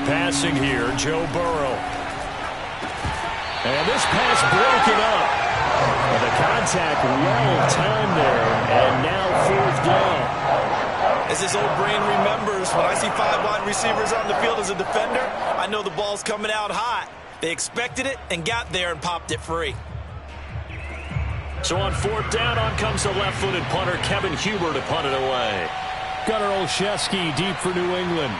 passing here, Joe Burrow. And this pass broken up. And the contact well timed there, and now 4th down. As his old brain remembers, when I see 5 wide receivers on the field as a defender, I know the ball's coming out hot. They expected it and got there and popped it free. So on 4th down, on comes the left-footed punter, Kevin Huber, to punt it away. Gunnar Olszewski deep for New England.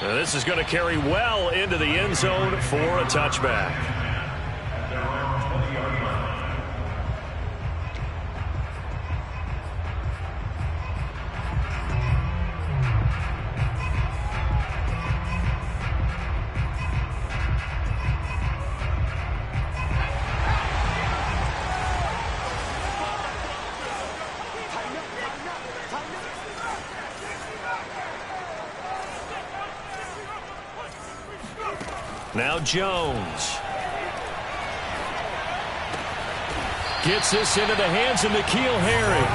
This is going to carry well into the end zone for a touchback. Now Jones gets this into the hands of N'Keal Harry.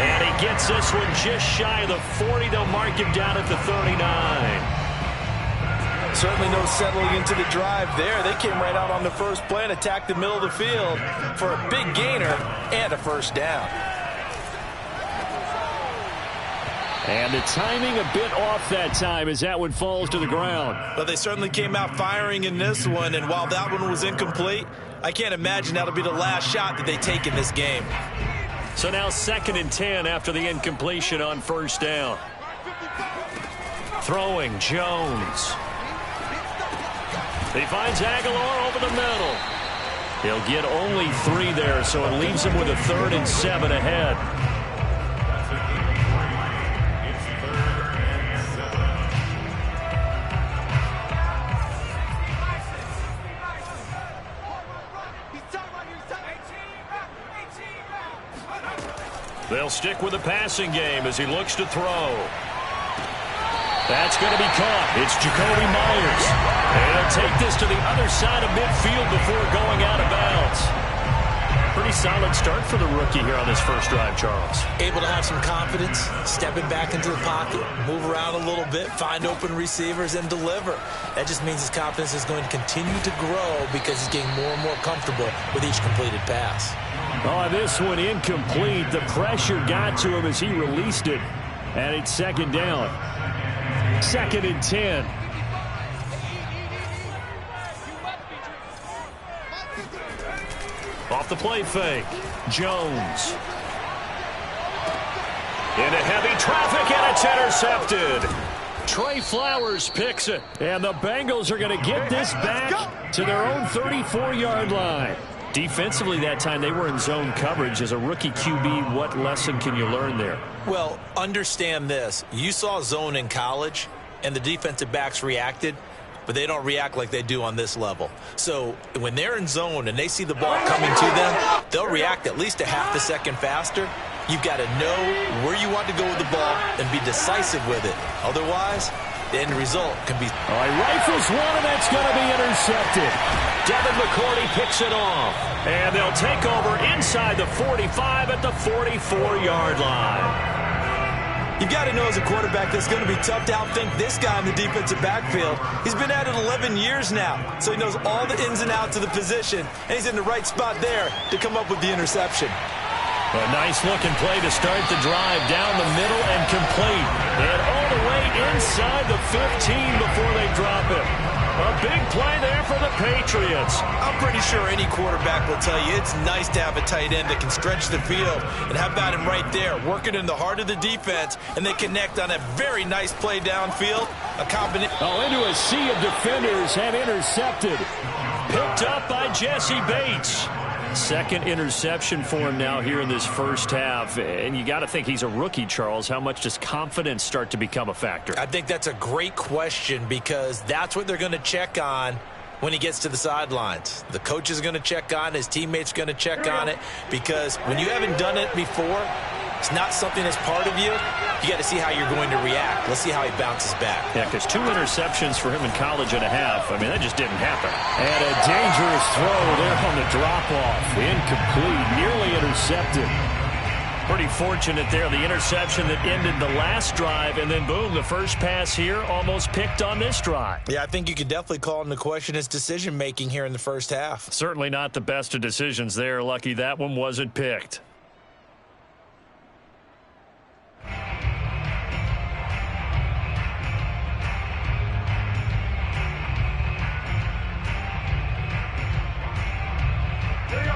And he gets this one just shy of the 40. They'll mark him down at the 39. Certainly no settling into the drive there. They came right out on the first play and attacked the middle of the field for a big gainer and a 1st down. And the timing a bit off that time as that one falls to the ground. But they certainly came out firing in this one, and while that one was incomplete, I can't imagine that'll be the last shot that they take in this game. So now 2nd and 10 after the incompletion on 1st down. Throwing Jones. He finds Aguilar over the middle. He'll get only 3 there, so it leaves him with a 3rd and 7 ahead. They'll stick with the passing game as he looks to throw. That's going to be caught. It's Jacoby Myers. And he'll take this to the other side of midfield before going out of bounds. Pretty solid start for the rookie here on this first drive, Charles. Able to have some confidence, stepping back into the pocket, move around a little bit, find open receivers, and deliver. That just means his confidence is going to continue to grow because he's getting more and more comfortable with each completed pass. Oh, this one incomplete. The pressure got to him as he released it. And it's 2nd down. 2nd and 10. Off the play fake. Jones. Into heavy traffic, and it's intercepted. Trey Flowers picks it. And the Bengals are going to get this back to their own 34-yard line. Defensively that time, they were in zone coverage. As a rookie QB, what lesson can you learn there? Well, understand this. You saw zone in college, and the defensive backs reacted, but they don't react like they do on this level. So when they're in zone and they see the ball coming to them, they'll react at least a half a second faster. You've got to know where you want to go with the ball and be decisive with it. Otherwise, the end result can be... All right, rifles one, and that's going to be intercepted. Devin McCourty picks it off. And they'll take over inside the 45 at the 44-yard line. You've got to know as a quarterback that's going to be tough to outthink this guy in the defensive backfield. He's been at it 11 years now, so he knows all the ins and outs of the position, and he's in the right spot there to come up with the interception. A nice-looking play to start the drive down the middle and complete. And all the way inside the 15 before they drop it. A big play there for the Patriots. I'm pretty sure any quarterback will tell you it's nice to have a tight end that can stretch the field. And how about him right there, working in the heart of the defense, and they connect on a very nice play downfield. A combination. Oh, into a sea of defenders and intercepted. Picked up by Jesse Bates. Second interception for him now here in this first half. And you got to think he's a rookie, Charles. How much does confidence start to become a factor? I think that's a great question because that's what they're going to check on when he gets to the sidelines. The coach is going to check on it. His teammates are going to check on it, because when you haven't done it before, it's not something that's part of you. You got to see how you're going to react. Let's see how he bounces back. Yeah, because 2 interceptions for him in college and a half. I mean, that just didn't happen. And a dangerous throw there on the drop-off. Incomplete, nearly intercepted. Pretty fortunate there, the interception that ended the last drive, and then boom, the first pass here almost picked on this drive. Yeah, I think you could definitely call into question his decision-making here in the first half. Certainly not the best of decisions there. Lucky that one wasn't picked.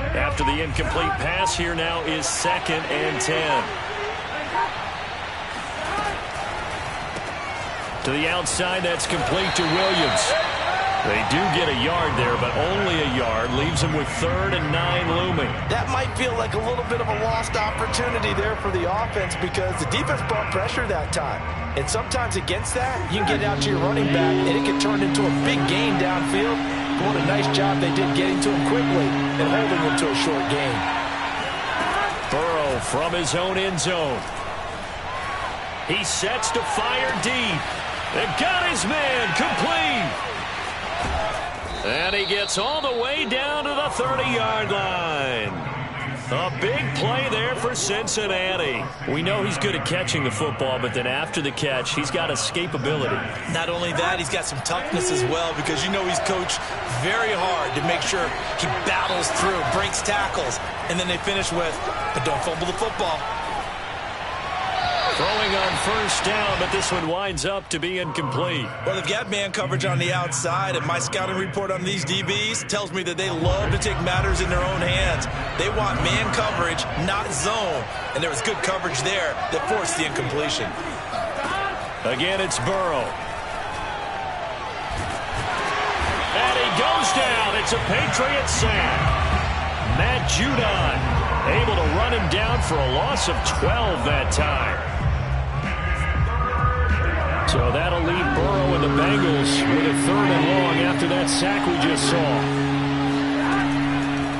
After the incomplete pass, here now is 2nd and 10. To the outside, that's complete to Williams. They do get a yard there, but only a yard. Leaves them with 3rd and 9 looming. That might feel like a little bit of a lost opportunity there for the offense, because the defense brought pressure that time. And sometimes against that, you can get out to your running back, and it can turn into a big gain downfield. What a nice job they did getting to him quickly and holding him to a short gain. Burrow from his own end zone. He sets to fire deep. They got his man complete. And he gets all the way down to the 30-yard line. A big play there for Cincinnati. We know he's good at catching the football, but then after the catch, he's got escapability. Not only that, he's got some toughness as well, because you know he's coached very hard to make sure he battles through, breaks tackles, and then they finish with, but don't fumble the football. Throwing on 1st down, but this one winds up to be incomplete. Well, they've got man coverage on the outside, and my scouting report on these DBs tells me that they love to take matters in their own hands. They want man coverage, not zone. And there was good coverage there that forced the incompletion. Again, it's Burrow. And he goes down. It's a Patriot sack. Matt Judon able to run him down for a loss of 12 that time. So that'll leave Burrow and the Bengals with a 3rd and long after that sack we just saw.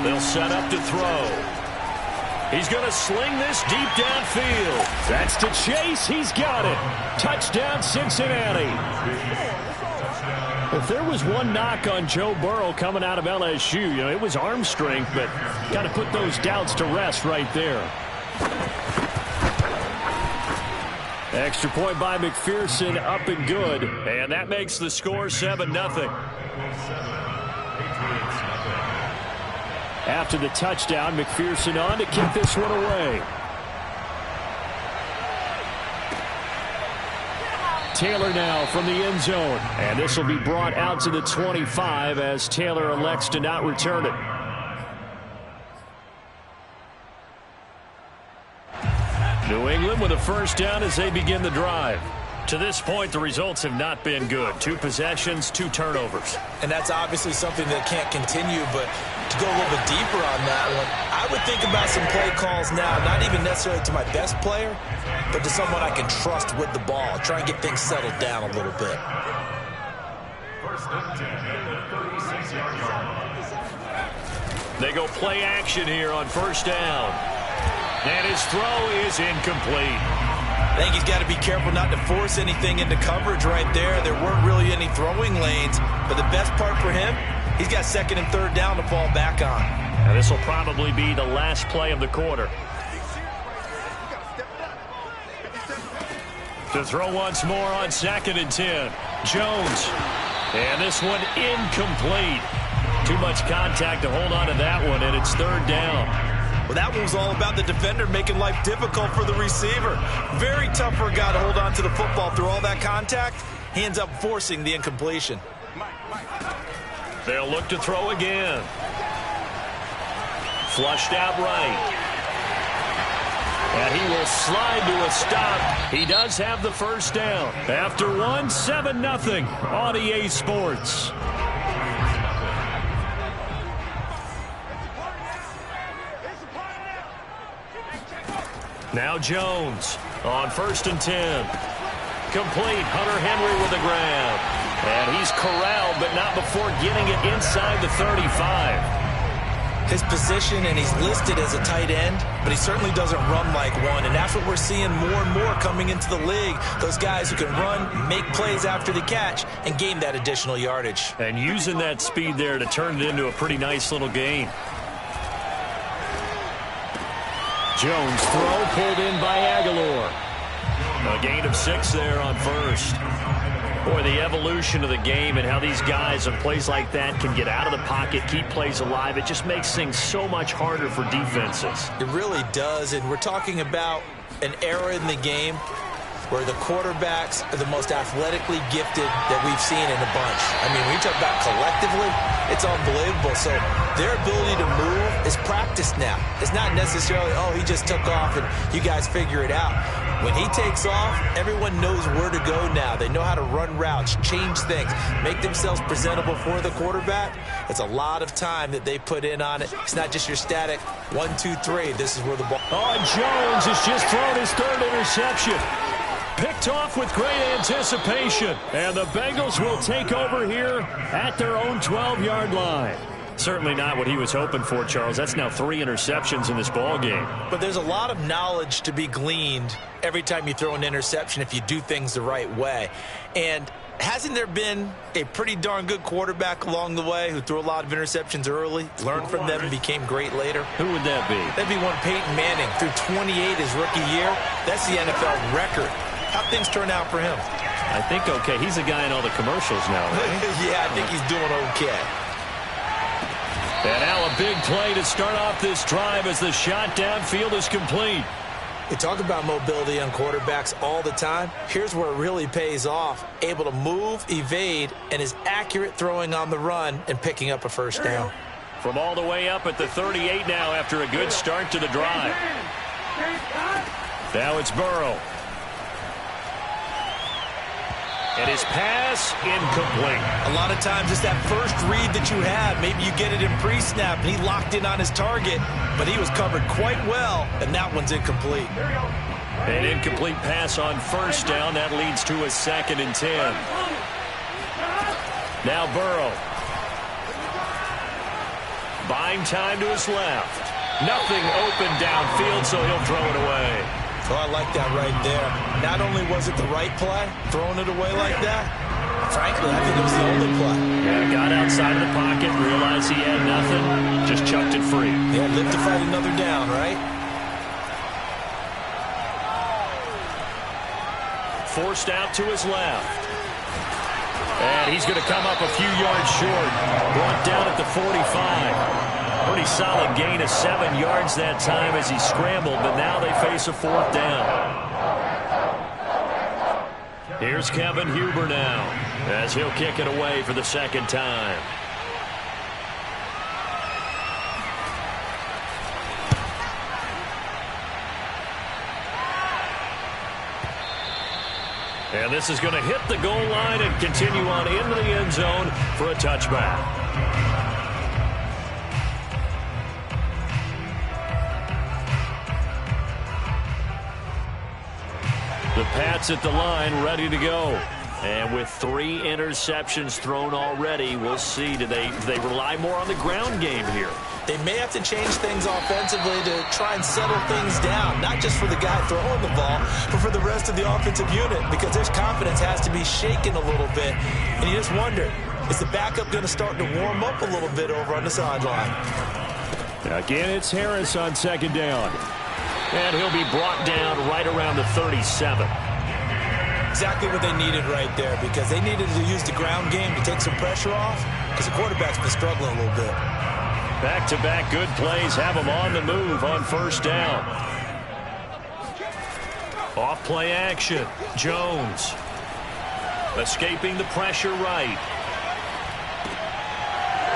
They'll set up to throw. He's going to sling this deep downfield. That's to Chase. He's got it. Touchdown, Cincinnati. If there was one knock on Joe Burrow coming out of LSU, it was arm strength, but got to put those doubts to rest right there. Extra point by McPherson, up and good. And that makes the score 7-0. After the touchdown, McPherson on to kick this one away. Taylor now from the end zone. And this will be brought out to the 25 as Taylor elects to not return it. New England with a 1st down as they begin the drive. To this point, the results have not been good. 2 possessions, 2 turnovers. And that's obviously something that can't continue, but to go a little bit deeper on that one, I would think about some play calls now, not even necessarily to my best player, but to someone I can trust with the ball. Try and get things settled down a little bit. They go play action here on 1st down. And his throw is incomplete. I think he's got to be careful not to force anything into coverage right there. There weren't really any throwing lanes, but the best part for him, he's got 2nd and 3rd down to fall back on. And this will probably be the last play of the quarter. To throw once more on 2nd and 10. Jones. And this one incomplete. Too much contact to hold on to that one, and it's 3rd down. Well, that one was all about the defender making life difficult for the receiver. Very tough for a guy to hold on to the football through all that contact. He ends up forcing the incompletion. They'll look to throw again. Flushed out right. And he will slide to a stop. He does have the 1st down. After one, 7-0 on EA Sports. Now Jones on 1st and 10. Complete. Hunter Henry with a grab. And he's corralled, but not before getting it inside the 35. His position, and he's listed as a tight end, but he certainly doesn't run like one, and that's what we're seeing more and more coming into the league. Those guys who can run, make plays after the catch, and gain that additional yardage. And using that speed there to turn it into a pretty nice little gain. Jones throw pulled in by Aguilar. A gain of 6 there on first. Boy, the evolution of the game and how these guys on plays like that can get out of the pocket, keep plays alive, it just makes things so much harder for defenses. It really does, and we're talking about an era in the game where the quarterbacks are the most athletically gifted that we've seen in a bunch. I mean, when you talk about collectively, it's unbelievable. So their ability to move is practiced now. It's not necessarily, oh, he just took off and you guys figure it out. When he takes off, everyone knows where to go now. They know how to run routes, change things, make themselves presentable for the quarterback. It's a lot of time that they put in on it. It's not just your static 1, 2, 3. This is where the ball. Oh, and Jones has just thrown his 3rd interception. Picked off with great anticipation. And the Bengals will take over here at their own 12-yard line. Certainly not what he was hoping for, Charles. That's now 3 interceptions in this ball game. But there's a lot of knowledge to be gleaned every time you throw an interception if you do things the right way. And hasn't there been a pretty darn good quarterback along the way who threw a lot of interceptions early, learned from them, and became great later? Who would that be? That'd be one Peyton Manning, threw 28 his rookie year. That's the NFL record. How'd things turn out for him? I think okay. He's a guy in all the commercials now, right? Yeah, I think he's doing okay. And now a big play to start off this drive as the shot downfield is complete. We talk about mobility on quarterbacks all the time. Here's where it really pays off. Able to move, evade, and is accurate throwing on the run and picking up a first down. From all the way up at the 38 now after a good start to the drive. Now it's Burrow. And his pass incomplete. A lot of times it's that first read that you have. Maybe you get it in pre-snap and he locked in on his target, but he was covered quite well, and that one's incomplete. An incomplete pass on first down. That leads to a 2nd and 10. Now Burrow. Buying time to his left. Nothing open downfield, so he'll throw it away. Oh, I like that right there. Not only was it the right play, throwing it away like that, frankly, I think it was the only play. Yeah, got outside of the pocket, realized he had nothing, just chucked it free. Yeah, live to fight another down, right? Forced out to his left. And he's going to come up a few yards short. Brought down at the 45. Pretty solid gain of 7 yards that time as he scrambled, but now they face a 4th down. Here's Kevin Huber now as he'll kick it away for the 2nd time. And this is going to hit the goal line and continue on into the end zone for a touchback. The Pats at the line, ready to go. And with 3 interceptions thrown already, we'll see. Do they rely more on the ground game here? They may have to change things offensively to try and settle things down, not just for the guy throwing the ball, but for the rest of the offensive unit, because their confidence has to be shaken a little bit. And you just wonder, is the backup going to start to warm up a little bit over on the sideline? Again, it's Harris on 2nd down. And he'll be brought down right around the 37. Exactly what they needed right there, because they needed to use the ground game to take some pressure off, because the quarterback's been struggling a little bit. Back-to-back good plays have him on the move on 1st down. Off play action. Jones. Escaping the pressure right.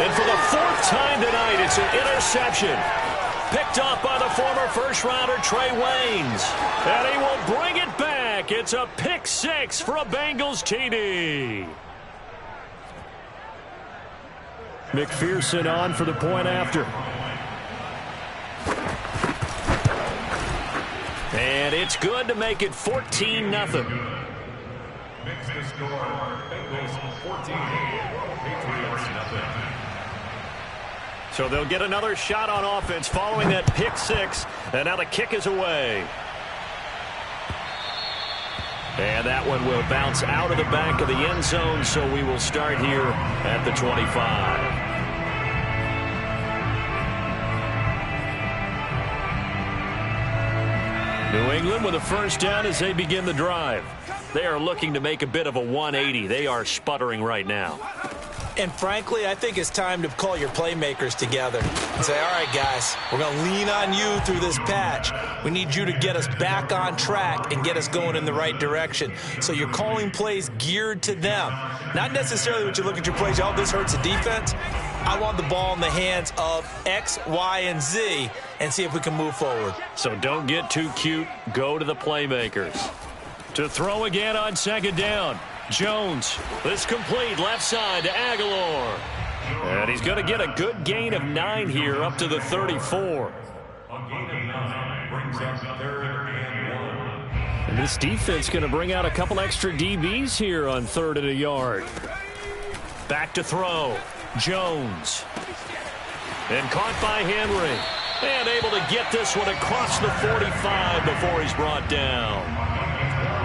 And for the 4th time tonight, it's an interception. Picked up by the former first-rounder Trey Waynes. And he will bring it back. It's a pick 6 for a Bengals TD. McPherson on for the point after. And it's good to make it 14-0. Makes the score Bengals 14, Patriots nothing. So they'll get another shot on offense following that pick six, and now the kick is away. And that one will bounce out of the back of the end zone, so we will start here at the 25. New England with a first down as they begin the drive. They are looking to make a bit of a 180. They are sputtering right now. And frankly, I think it's time to call your playmakers together and say, all right, guys, we're going to lean on you through this patch. We need you to get us back on track and get us going in the right direction. So you're calling plays geared to them. Not necessarily what you look at your plays, oh, this hurts the defense. I want the ball in the hands of X, Y, and Z and see if we can move forward. So don't get too cute. Go to the playmakers. To throw again on second down. Jones, this complete left side to Aguilar. And he's going to get a good gain of 9 here up to the 34. A gain of 9 brings up 3rd and 1. And this defense going to bring out a couple extra DBs here on 3rd and a yard. Back to throw. Jones. And caught by Henry. And able to get this one across the 45 before he's brought down.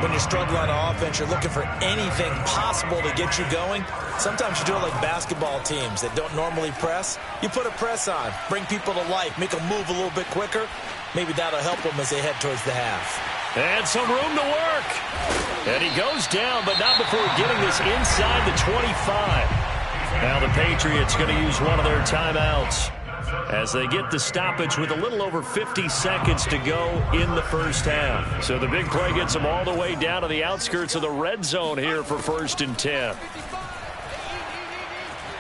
When you're struggling on offense, you're looking for anything possible to get you going. Sometimes you do it like basketball teams that don't normally press. You put a press on, bring people to life, make them move a little bit quicker. Maybe that'll help them as they head towards the half. And some room to work. And he goes down, but not before getting this inside the 25. Now the Patriots going to use one of their timeouts as they get the stoppage with a little over 50 seconds to go in the first half. So the big play gets them all the way down to the outskirts of the red zone here for 1st and 10.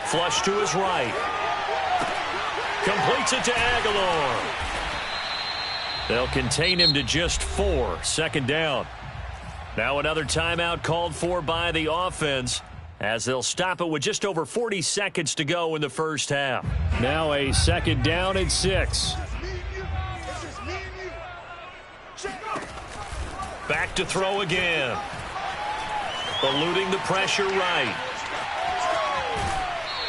Flush to his right. Completes it to Aguilar. They'll contain him to just 4. 2nd down. Now another timeout called for by the offense, as they'll stop it with just over 40 seconds to go in the first half. Now a 2nd down and 6. Back to throw again. Eluding the pressure right.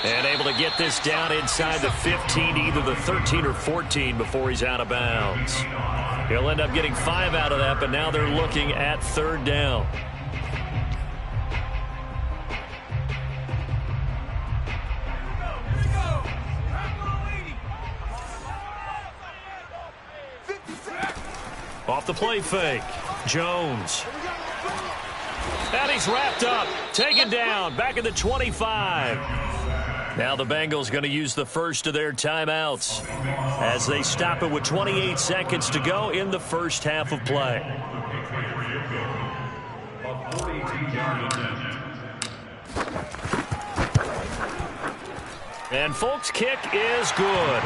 And able to get this down inside the 15, either the 13 or 14 before he's out of bounds. He'll end up getting 5 out of that, but now they're looking at 3rd down. Off the play fake. Jones. And he's wrapped up. Taken down. Back at the 25. Now the Bengals going to use the first of their timeouts as they stop it with 28 seconds to go in the first half of play. And folks, kick is good.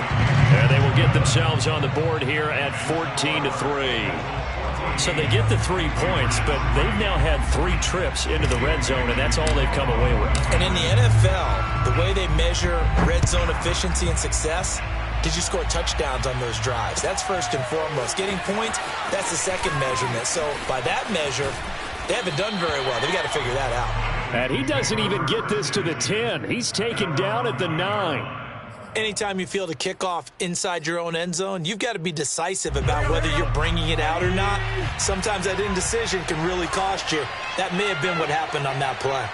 And they will get themselves on the board here at 14-3. So they get the 3 points, but they've now had 3 trips into the red zone, and that's all they've come away with. And in the NFL, the way they measure red zone efficiency and success, did you score touchdowns on those drives? That's first and foremost. Getting points, that's the second measurement. So by that measure, they haven't done very well. They've got to figure that out. And he doesn't even get this to the 10. He's taken down at the 9. Anytime you field a kickoff inside your own end zone, you've got to be decisive about whether you're bringing it out or not. Sometimes that indecision can really cost you. That may have been what happened on that play.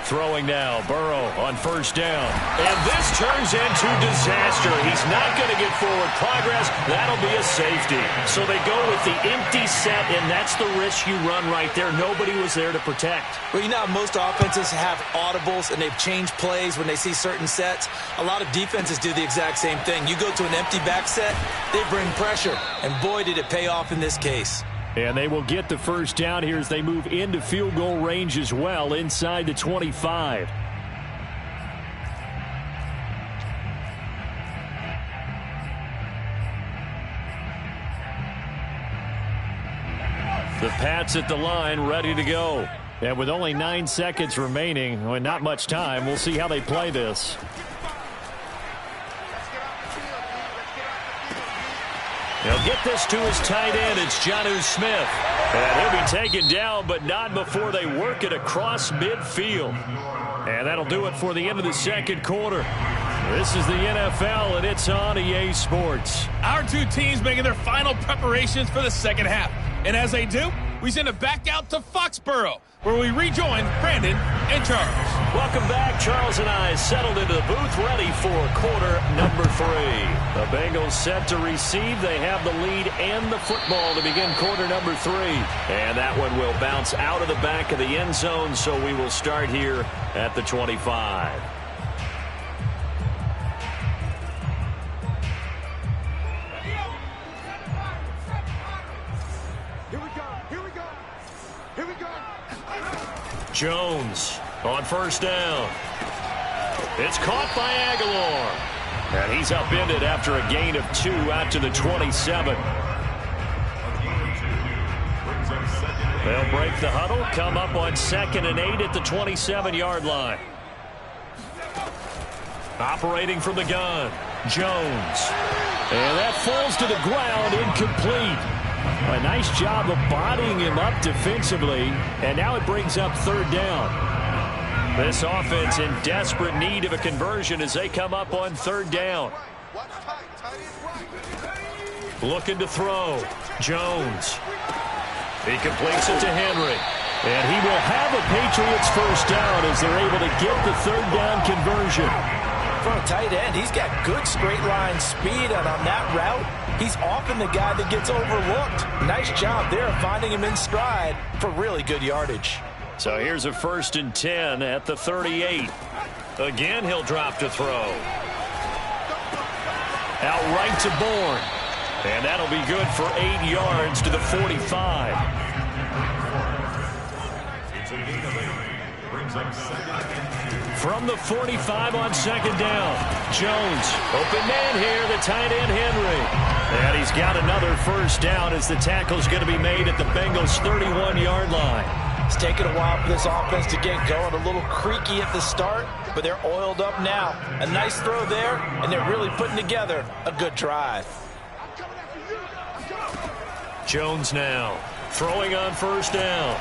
Throwing now, Burrow on 1st down. And this turns into disaster. He's not going to get forward progress. That'll be a safety. So they go with the empty set, and that's the risk you run right there. Nobody was there to protect. Well, you know how most offenses have audibles, and they've changed plays when they see certain sets. A lot of defenses do the exact same thing. You go to an empty back set, they bring pressure. And boy, did it pay off in this case. And they will get the first down here as they move into field goal range as well inside the 25. The Pats at the line ready to go. And with only 9 seconds remaining, and not much time, we'll see how they play this. He'll get this to his tight end. It's Jonnu Smith. And he'll be taken down, but not before they work it across midfield. And that'll do it for the end of the second quarter. This is the NFL, and it's on EA Sports. Our two teams making their final preparations for the second half. And as they do, we send it back out to Foxborough, where we rejoin Brandon and Charles. Welcome back. Charles and I settled into the booth, ready for quarter number 3. The Bengals set to receive. They have the lead and the football to begin quarter number 3. And that one will bounce out of the back of the end zone, so we will start here at the 25. Jones on first down. It's caught by Aguilar. And he's upended after a gain of 2 out to the 27. They'll break the huddle, come up on 2nd and 8 at the 27-yard line. Operating from the gun, Jones. And that falls to the ground, incomplete. A nice job of bodying him up defensively, and now it brings up 3rd down. This offense in desperate need of a conversion as they come up on 3rd down. Looking to throw. Jones. He completes it to Henry. And he will have a Patriots first down as they're able to get the 3rd down conversion. For a tight end, he's got good straight line speed, and on that route, he's often the guy that gets overlooked. Nice job there finding him in stride for really good yardage. So here's a 1st and 10 at the 38. Again, he'll drop to throw. Out right to Bourne. And that'll be good for 8 yards to the 45. From the 45 on 2nd down. Jones, open man here, the tight end Henry. And he's got another first down as the tackle's going to be made at the Bengals' 31-yard line. It's taken a while for this offense to get going. A little creaky at the start, but they're oiled up now. A nice throw there, and they're really putting together a good drive. Jones now throwing on first down.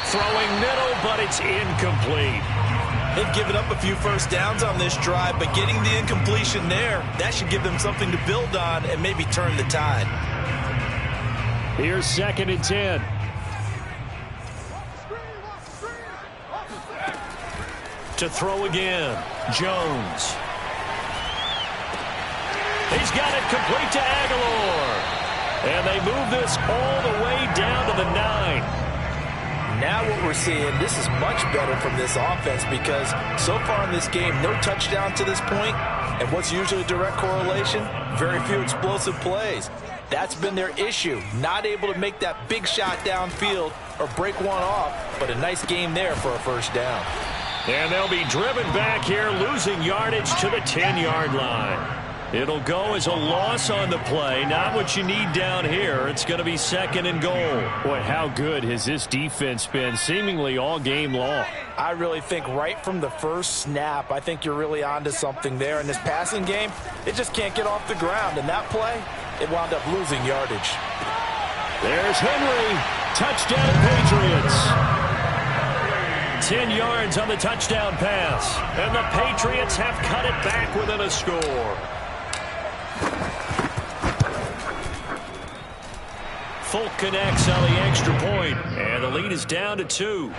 Throwing middle, but it's incomplete. They've given up a few first downs on this drive, but getting the incompletion there, that should give them something to build on and maybe turn the tide. Here's 2nd and 10. To throw again, Jones. He's got it complete to Aguilar. And they move this all the way down to the 9. Now what we're seeing, this is much better from this offense because so far in this game, no touchdown to this point, and what's usually a direct correlation, very few explosive plays. That's been their issue, not able to make that big shot downfield or break one off, but a nice game there for a first down. And they'll be driven back here, losing yardage to the 10-yard line. It'll go as a loss on the play. Not what you need down here. It's going to be 2nd and goal. Boy, how good has this defense been seemingly all game long? I really think right from the first snap, I think you're really onto something there. In this passing game, it just can't get off the ground. And that play, it wound up losing yardage. There's Henry. Touchdown, Patriots. 10 yards on the touchdown pass. And the Patriots have cut it back within a score. Folk connects on the extra point, and the lead is down to 2.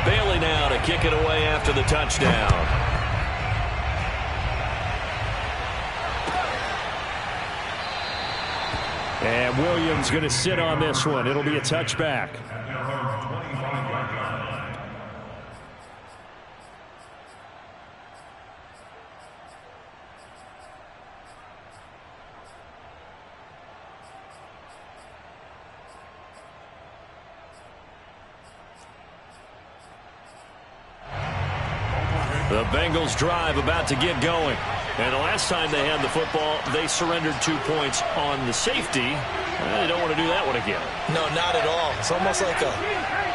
Bailey now to kick it away after the touchdown. And Williams going to sit on this one. It'll be a touchback. The Bengals drive about to get going. And the last time they had the football, they surrendered 2 points on the safety. They don't want to do that one again. No, not at all. It's almost like a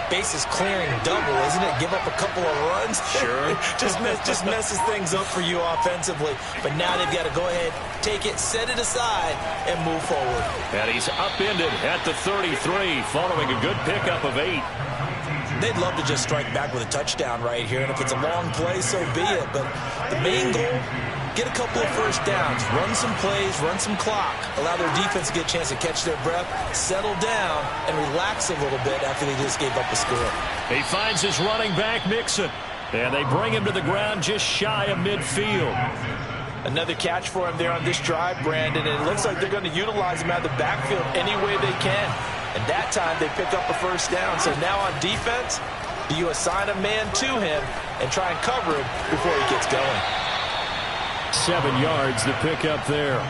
bases clearing double, isn't it? Give up a couple of runs. Sure. just messes things up for you offensively. But now they've got to go ahead, take it, set it aside, and move forward. And he's upended at the 33, following a good pickup of 8. They'd love to just strike back with a touchdown right here, and if it's a long play, so be it. But the main goal, get a couple of first downs, run some plays, run some clock, allow their defense to get a chance to catch their breath, settle down, and relax a little bit after they just gave up a score. He finds his running back, Mixon, and they bring him to the ground just shy of midfield. Another catch for him there on this drive, Brandon, and it looks like they're going to utilize him out of the backfield any way they can. And that time they pick up a first down. So now on defense, do you assign a man to him and try and cover him before he gets going? 7 yards to pick up there.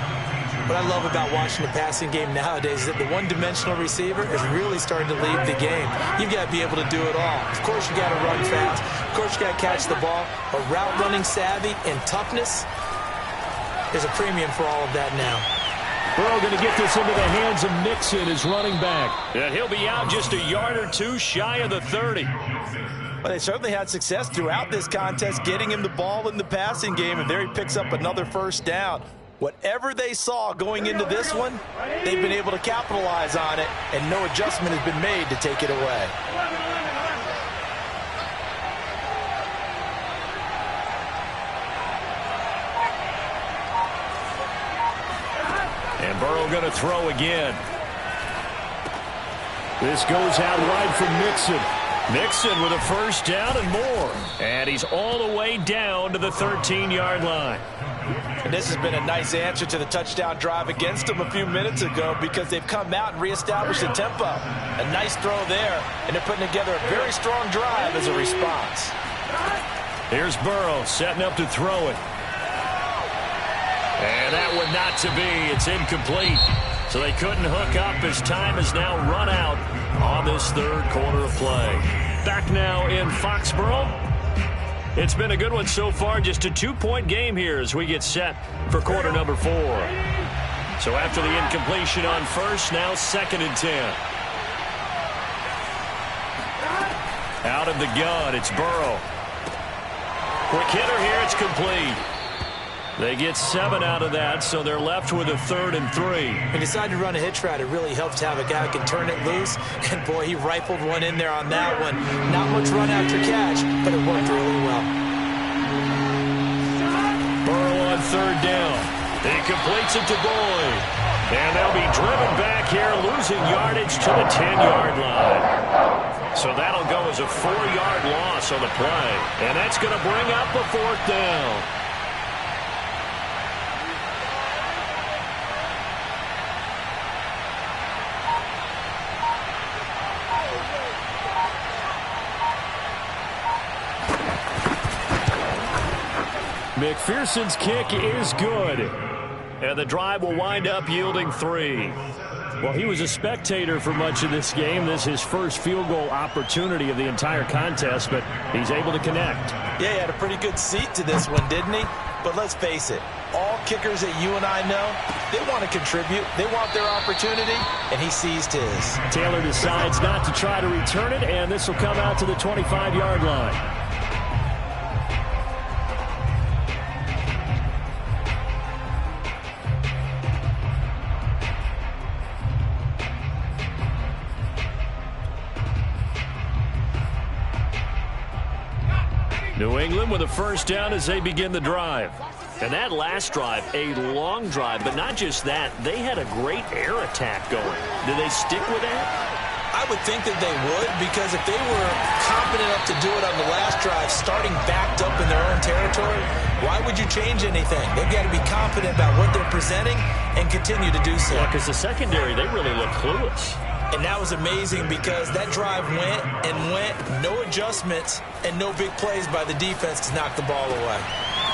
What I love about watching the passing game nowadays is that the one-dimensional receiver is really starting to lead the game. You've got to be able to do it all. Of course, you got to run fast. Of course, you got to catch the ball. But route running savvy and toughness, there's a premium for all of that now. Burrow going to get this into the hands of Mixon, his running back. And he'll be out just a yard or two shy of the 30. Well, they certainly had success throughout this contest getting him the ball in the passing game, and there he picks up another first down. Whatever they saw going into this one, they've been able to capitalize on it, and no adjustment has been made to take it away. And Burrow going to throw again. This goes out wide for Mixon. Mixon with a first down and more. And he's all the way down to the 13-yard line. And this has been a nice answer to the touchdown drive against them a few minutes ago because they've come out and reestablished the tempo. A nice throw there, and they're putting together a very strong drive as a response. Here's Burrow setting up to throw it. And that one not to be. It's incomplete. So they couldn't hook up as time has now run out on this third quarter of play. Back now in Foxborough. It's been a good one so far. Just a 2-point game here as we get set for quarter number 4. So after the incompletion on first, now 2nd and 10. Out of the gun, it's Burrow. Quick hitter here, it's complete. They get 7 out of that, so they're left with a 3rd and 3. He decided to run a hitch route. It really helps to have a guy who can turn it loose. And, boy, he rifled one in there on that one. Not much run after catch, but it worked really well. Burrow on 3rd down. He completes it to Boyd. And they'll be driven back here, losing yardage to the 10-yard line. So that'll go as a 4-yard loss on the play. And that's going to bring up a 4th down. McPherson's kick is good. And the drive will wind up yielding 3. Well, he was a spectator for much of this game. This is his first field goal opportunity of the entire contest, but he's able to connect. Yeah, he had a pretty good seat to this one, didn't he? But let's face it, all kickers that you and I know, they want to contribute. They want their opportunity, and he seized his. Taylor decides not to try to return it, and this will come out to the 25-yard line. New England with a first down as they begin the drive. And that last drive, a long drive, but not just that. They had a great air attack going. Did they stick with that? I would think that they would, because if they were confident enough to do it on the last drive, starting backed up in their own territory, why would you change anything? They've got to be confident about what they're presenting and continue to do so. Yeah, because the secondary, they really look clueless. And that was amazing because that drive went and went, no adjustments, and no big plays by the defense to knock the ball away.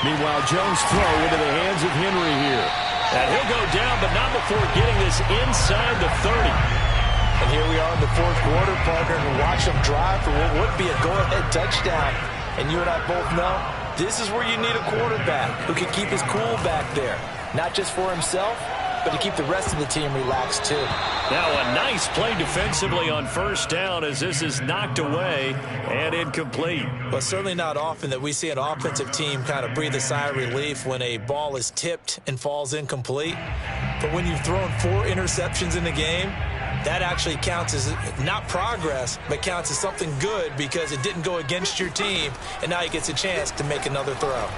Meanwhile, Jones' throw into the hands of Henry here. And he'll go down, but not before getting this inside the 30. And here we are in the 4th quarter, partner, and watch them drive for what would be a go-ahead touchdown. And you and I both know This is where you need a quarterback who can keep his cool back there. Not just for himself, but to keep the rest of the team relaxed too. Now a nice play defensively on first down as this is knocked away and incomplete. Well, certainly not often that we see an offensive team kind of breathe a sigh of relief when a ball is tipped and falls incomplete. But when you've thrown 4 interceptions in the game, that actually counts as not progress, but counts as something good because it didn't go against your team, and now he gets a chance to make another throw.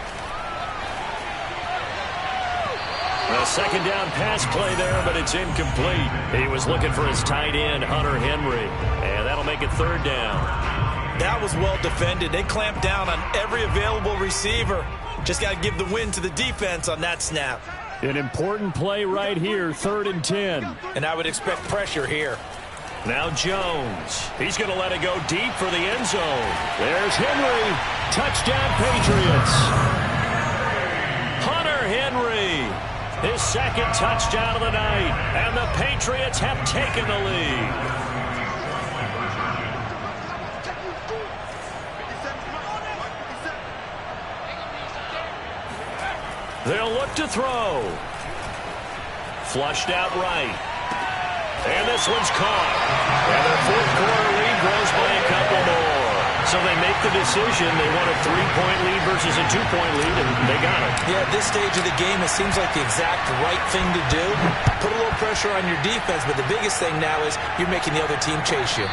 A second down pass play there, but it's incomplete. He was looking for his tight end, Hunter Henry, and that'll make it third down. That was well defended. They clamped down on every available receiver. Just got to give the win to the defense on that snap. An important play right here, 3rd and 10. And I would expect pressure here. Now Jones. He's going to let it go deep for the end zone. There's Henry. Touchdown, Patriots. Hunter Henry. His second touchdown of the night. And the Patriots have taken the lead. They'll look to throw. Flushed out right. And this one's caught. And their 4th quarter lead grows by a couple more. So they make the decision. They want a 3-point lead versus a 2-point lead, and they got it. Yeah, at this stage of the game, it seems like the exact right thing to do. Put a little pressure on your defense, but the biggest thing now is you're making the other team chase you.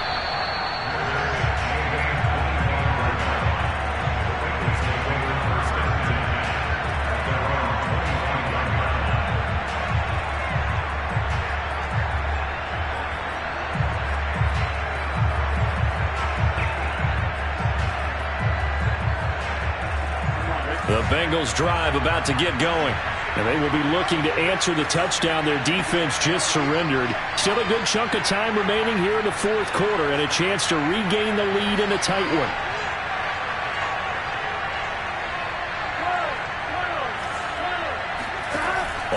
The Bengals drive about to get going. And they will be looking to answer the touchdown their defense just surrendered. Still a good chunk of time remaining here in the 4th quarter and a chance to regain the lead in a tight one.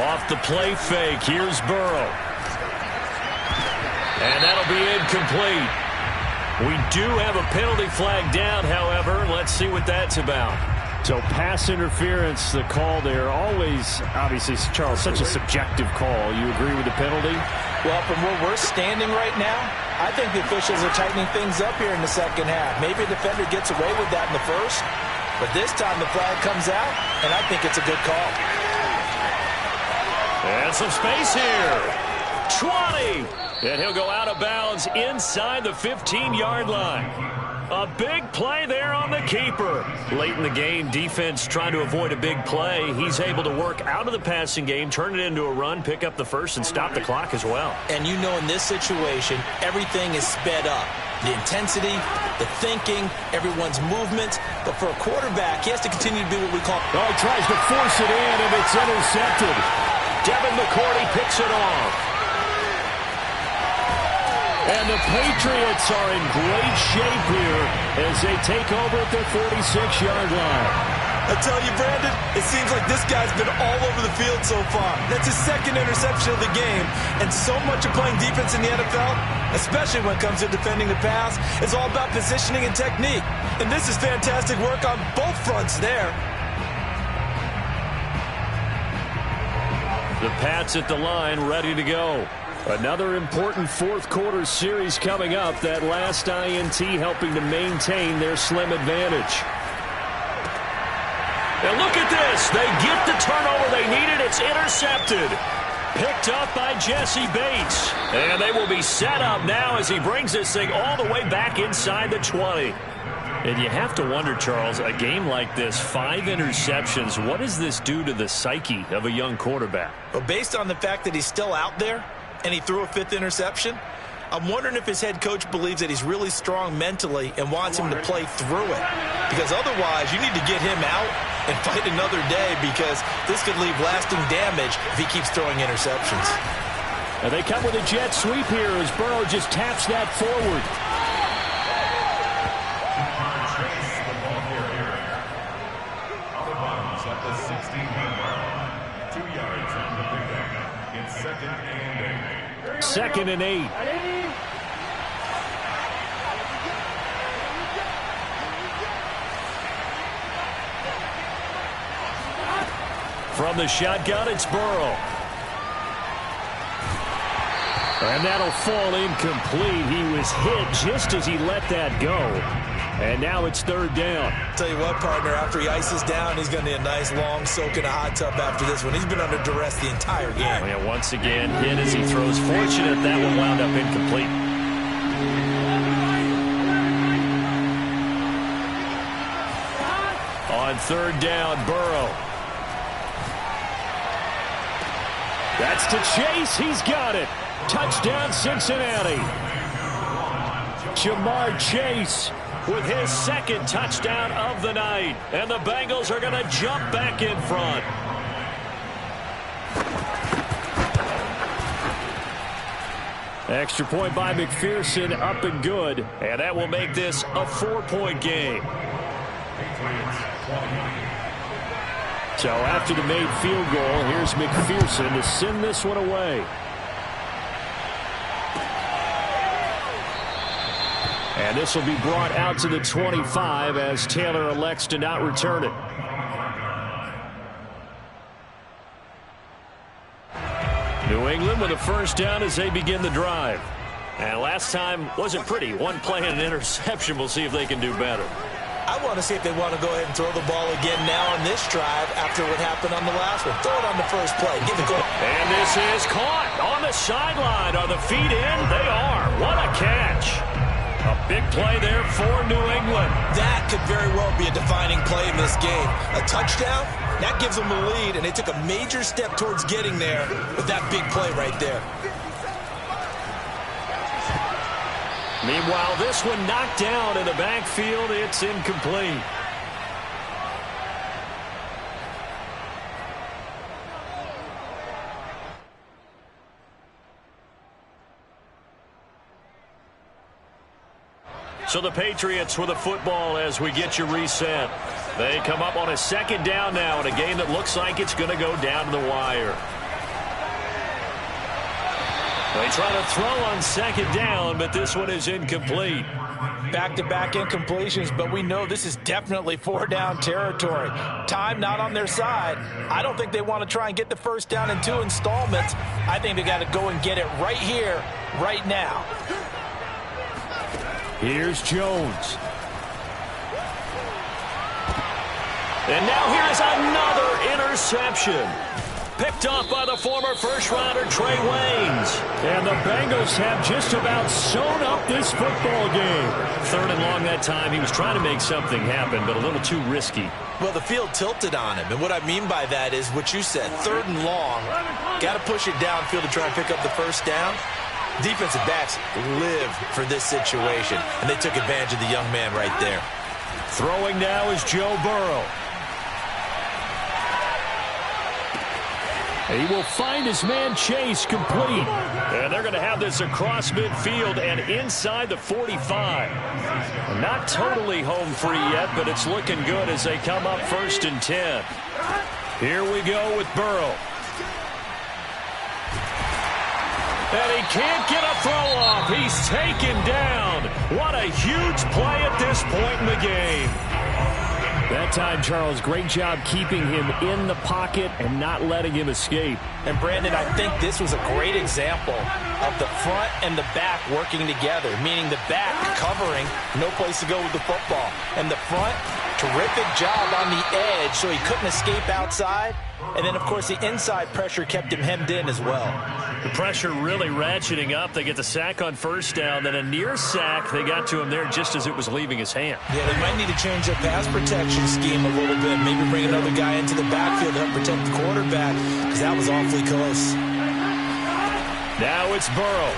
Off the play fake, here's Burrow. And that'll be incomplete. We do have a penalty flag down, however. Let's see what that's about. So pass interference, the call there. Always, obviously, Charles, such a subjective call. You agree with the penalty? Well, from where we're standing right now, I think the officials are tightening things up here in the second half. Maybe a defender gets away with that in the first, but this time the flag comes out, and I think it's a good call. And some space here. 20. And he'll go out of bounds inside the 15-yard line. A big play there on the keeper. Late in the game, defense trying to avoid a big play. He's able to work out of the passing game, turn it into a run, pick up the first, and stop the clock as well. And you know in this situation, everything is sped up. The intensity, the thinking, everyone's movement. But for a quarterback, he has to continue to be what we call... Oh, he tries to force it in, and it's intercepted. Devin McCourty picks it off. And the Patriots are in great shape here as they take over at their 46-yard line. I tell you, Brandon, it seems like this guy's been all over the field so far. That's his 2nd interception of the game. And so much of playing defense in the NFL, especially when it comes to defending the pass, is all about positioning and technique. And this is fantastic work on both fronts there. The Pats at the line, ready to go. Another important 4th quarter series coming up. That last INT helping to maintain their slim advantage. And look at this. They get the turnover they needed. It's intercepted. Picked up by Jesse Bates. And they will be set up now as he brings this thing all the way back inside the 20. And you have to wonder, Charles, a game like this, 5 interceptions, what does this do to the psyche of a young quarterback? Well, based on the fact that he's still out there, and he threw a 5th interception, I'm wondering if his head coach believes that he's really strong mentally and wants him to play through it. Because otherwise, you need to get him out and fight another day because this could leave lasting damage if he keeps throwing interceptions. And they come with a jet sweep here as Burrow just taps that forward. At the 16-yard line, 2 yards on the pickup. It's 2nd and 8. 2nd and 8. From the shotgun, it's Burrow. And that'll fall incomplete. He was hit just as he let that go. And now it's third down. Tell you what, partner, after he ices down, he's going to need a nice long soak in a hot tub after this one. He's been under duress the entire game. Yeah, once again, hit as he throws. Fortunate that one wound up incomplete. On third down, Burrow. That's to Chase. He's got it. Touchdown, Cincinnati. Jamar Chase with his second touchdown of the night. And the Bengals are going to jump back in front. Extra point by McPherson, up and good. And that will make this a 4-point game. So after the made field goal, here's McPherson to send this one away. And this will be brought out to the 25 as Taylor elects to not return it. New England with a first down as they begin the drive. And last time wasn't pretty. One play and an interception. We'll see if they can do better. I want to see if they want to go ahead and throw the ball again now on this drive after what happened on the last one. Throw it on the first play. Give it go. And this is caught on the sideline. Are the feet in? They are. What a catch. A big play there for New England. That could very well be a defining play in this game. A touchdown, that gives them the lead, and they took a major step towards getting there with that big play right there. Meanwhile, this one knocked down in the backfield. It's incomplete. So the Patriots with the football as we get you reset. They come up on a second down now in a game that looks like it's going to go down to the wire. They try to throw on second down, but this one is incomplete. Back-to-back incompletions, but we know this is definitely four-down territory. Time not on their side. I don't think they want to try and get the first down in 2 installments. I think they got to go and get it right here, right now. Here's Jones. And now here's another interception. Picked off by the former first-rounder Trey Waynes. And the Bengals have just about sewn up this football game. Third and long that time. He was trying to make something happen, but a little too risky. Well, the field tilted on him, and what I mean by that is what you said, third and long. Got to push it downfield to try and pick up the first down. Defensive backs live for this situation, and they took advantage of the young man right there. Throwing now is Joe Burrow. He will find his man Chase complete. And they're going to have this across midfield and inside the 45. Not totally home free yet, but it's looking good as they come up 1st and 10. Here we go with Burrow. And he can't get a throw off. He's taken down. What a huge play at this point in the game. That time, Charles, great job keeping him in the pocket and not letting him escape. And, Brandon, I think this was a great example of the front and the back working together, meaning the back covering, no place to go with the football. And the front, terrific job on the edge so he couldn't escape outside. And then, of course, the inside pressure kept him hemmed in as well. The pressure really ratcheting up. They get the sack on first down. Then a near sack. They got to him there just as it was leaving his hand. Yeah, they might need to change their pass protection scheme a little bit. Maybe bring another guy into the backfield to help protect the quarterback, because that was awfully close. Now it's Burrow.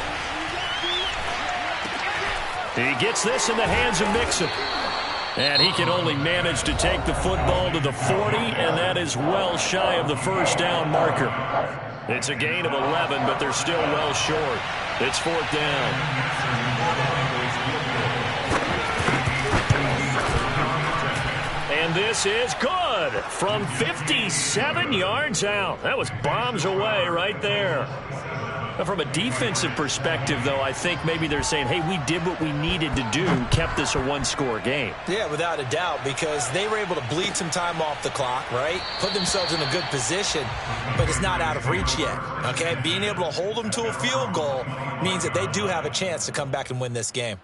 He gets this in the hands of Mixon. And he can only manage to take the football to the 40, and that is well shy of the first down marker. It's a gain of 11, but they're still well short. It's 4th down. And this is good from 57 yards out. That was bombs away right there. From a defensive perspective, though, I think maybe they're saying, hey, we did what we needed to do, kept this a one-score game. Yeah, without a doubt, because they were able to bleed some time off the clock, right? Put themselves in a good position, but it's not out of reach yet, okay? Being able to hold them to a field goal means that they do have a chance to come back and win this game.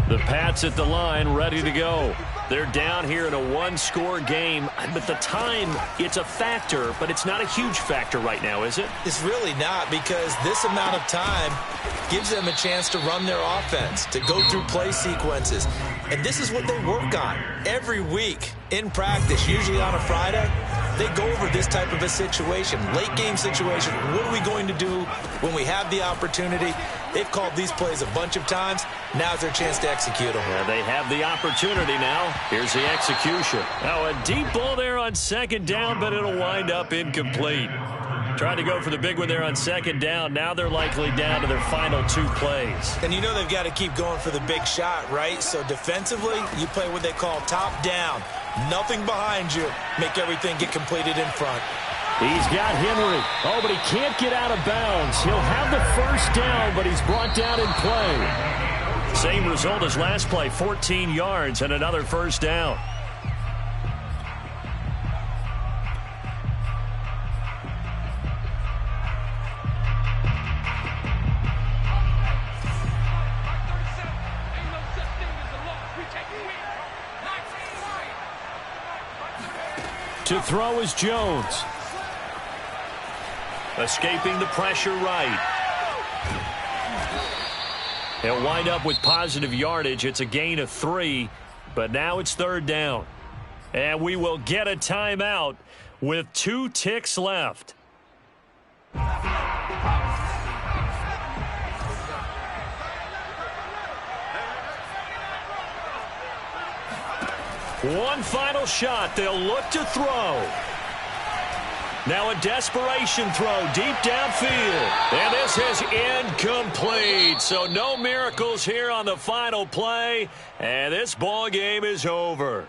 The Pats at the line, ready to go. They're down here in a one-score game, but the time, it's a factor, but it's not a huge factor right now, is it? It's really not, because this amount of time gives them a chance to run their offense, to go through play sequences. And this is what they work on every week in practice, usually on a Friday. They go over this type of a situation, late game situation. What are we going to do when we have the opportunity? They've called these plays a bunch of times. Now's their chance to execute them. Yeah, they have the opportunity now. Here's the execution. Now a deep ball there on second down, but it'll wind up incomplete. Trying to go for the big one there on second down. Now they're likely down to their final two plays. And you know they've got to keep going for the big shot, right? So defensively, you play what they call top down. Nothing behind you. Make everything get completed in front. He's got Henry. Oh, but he can't get out of bounds. He'll have the first down, but he's brought down in play. Same result as last play, 14 yards and another first down. To throw is Jones. Escaping the pressure right. He'll wind up with positive yardage. It's a gain of 3, but now it's third down. And we will get a timeout with 2 ticks left. One final shot. They'll look to throw. Now a desperation throw deep downfield. And this is incomplete. So no miracles here on the final play. And this ball game is over.